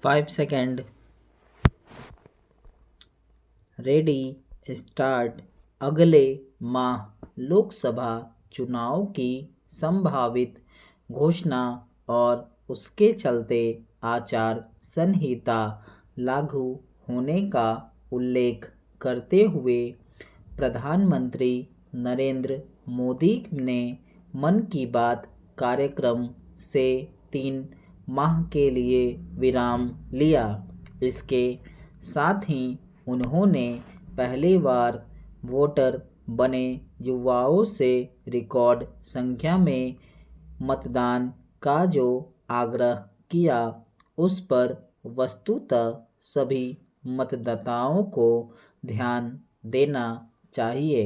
5 second. Ready, start. अगले माह लोकसभा चुनाव की संभावित घोषणा और उसके चलते आचार संहिता लागू होने का उल्लेख करते हुए प्रधानमंत्री नरेंद्र मोदी ने मन की बात कार्यक्रम से 3 माह के लिए विराम लिया। इसके साथ ही उन्होंने पहली बार वोटर बने युवाओं से रिकॉर्ड संख्या में मतदान का जो आग्रह किया, उस पर वस्तुतः सभी मतदाताओं को ध्यान देना चाहिए।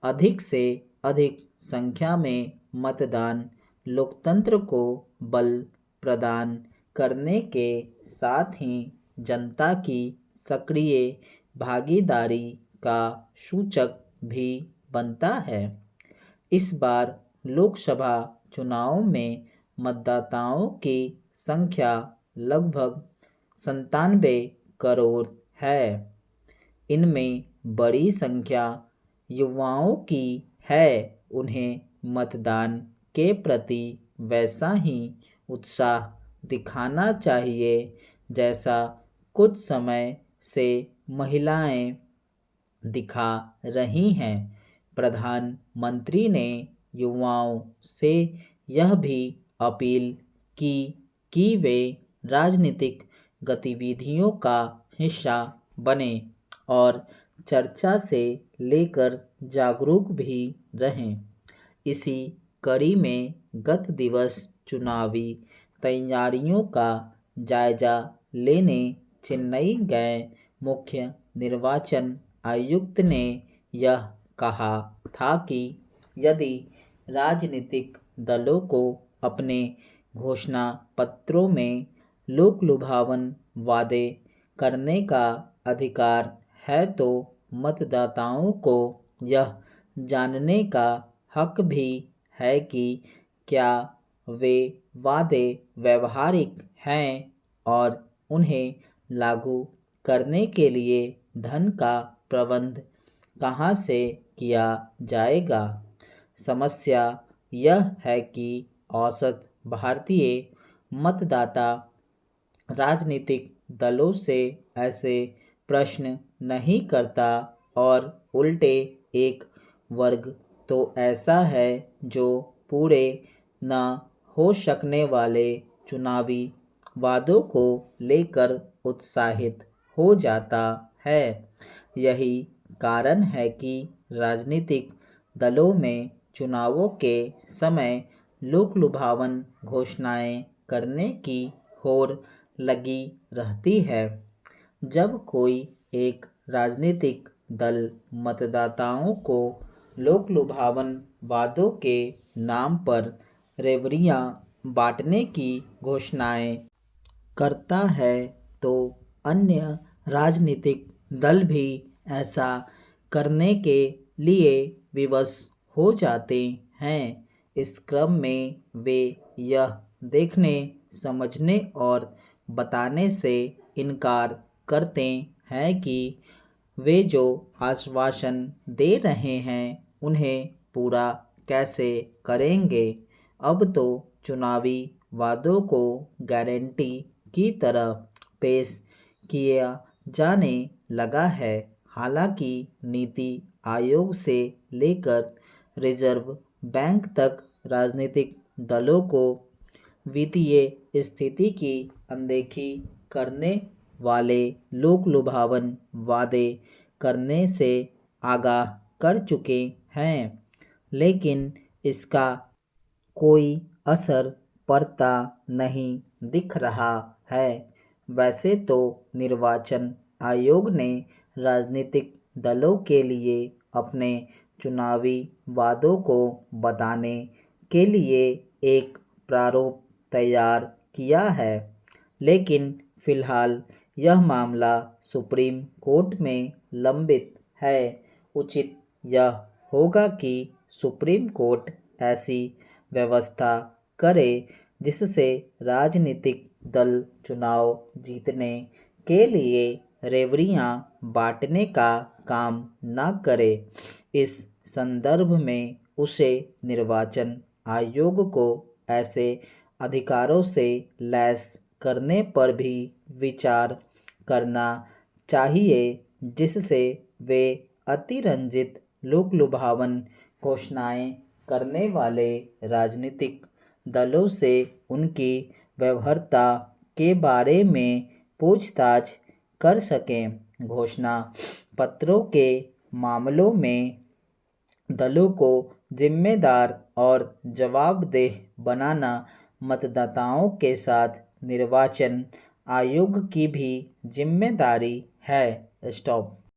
अधिक से अधिक संख्या में मतदान लोकतंत्र को बल प्रदान करने के साथ ही जनता की सक्रिय भागीदारी का सूचक भी बनता है। इस बार लोकसभा चुनाव में मतदाताओं की संख्या लगभग 97 करोड़ है। इनमें बड़ी संख्या युवाओं की है। उन्हें मतदान के प्रति वैसा ही उत्साह दिखाना चाहिए जैसा कुछ समय से महिलाएं दिखा रही हैं। प्रधानमंत्री ने युवाओं से यह भी अपील की कि वे राजनीतिक गतिविधियों का हिस्सा बने और चर्चा से लेकर जागरूक भी रहें। इसी कड़ी में गत दिवस चुनावी तैयारियों का जायजा लेने चेन्नई गए मुख्य निर्वाचन आयुक्त ने यह कहा था कि यदि राजनीतिक दलों को अपने घोषणा पत्रों में लोकलुभावन वादे करने का अधिकार है तो मतदाताओं को यह जानने का हक भी है कि क्या वे वादे व्यावहारिक हैं और उन्हें लागू करने के लिए धन का प्रबंध कहां से किया जाएगा। समस्या यह है कि औसत भारतीय मतदाता राजनीतिक दलों से ऐसे प्रश्न नहीं करता और उल्टे एक वर्ग तो ऐसा है जो पूरे न हो सकने वाले चुनावी वादों को लेकर उत्साहित हो जाता है। यही कारण है कि राजनीतिक दलों में चुनावों के समय लोकलुभावन घोषणाएं करने की होड़ लगी रहती है। जब कोई एक राजनीतिक दल मतदाताओं को लोकलुभावन वादों के नाम पर रेवड़ियां बांटने की घोषणाएं करता है तो अन्य राजनीतिक दल भी ऐसा करने के लिए विवश हो जाते हैं। इस क्रम में वे यह देखने, समझने और बताने से इनकार करते हैं कि वे जो आश्वासन दे रहे हैं उन्हें पूरा कैसे करेंगे। अब तो चुनावी वादों को गारंटी की तरह पेश किया जाने लगा है। हालांकि नीति आयोग से लेकर रिजर्व बैंक तक राजनीतिक दलों को वित्तीय स्थिति की अनदेखी करने वाले लोकलुभावन वादे करने से आगाह कर चुके हैं, लेकिन इसका कोई असर पड़ता नहीं दिख रहा है। वैसे तो निर्वाचन आयोग ने राजनीतिक दलों के लिए अपने चुनावी वादों को बताने के लिए एक प्रारूप तैयार किया है, लेकिन फिलहाल यह मामला सुप्रीम कोर्ट में लंबित है। उचित यह होगा कि सुप्रीम कोर्ट ऐसी व्यवस्था करे जिससे राजनीतिक दल चुनाव जीतने के लिए रेवड़ियां बांटने का काम न करे। इस संदर्भ में उसे निर्वाचन आयोग को ऐसे अधिकारों से लैस करने पर भी विचार करना चाहिए जिससे वे अतिरंजित लोकलुभावन घोषणाएं करने वाले राजनीतिक दलों से उनकी व्यवहार्यता के बारे में पूछताछ कर सकें। घोषणा पत्रों के मामलों में दलों को जिम्मेदार और जवाबदेह बनाना मतदाताओं के साथ निर्वाचन आयोग की भी जिम्मेदारी है। स्टॉप।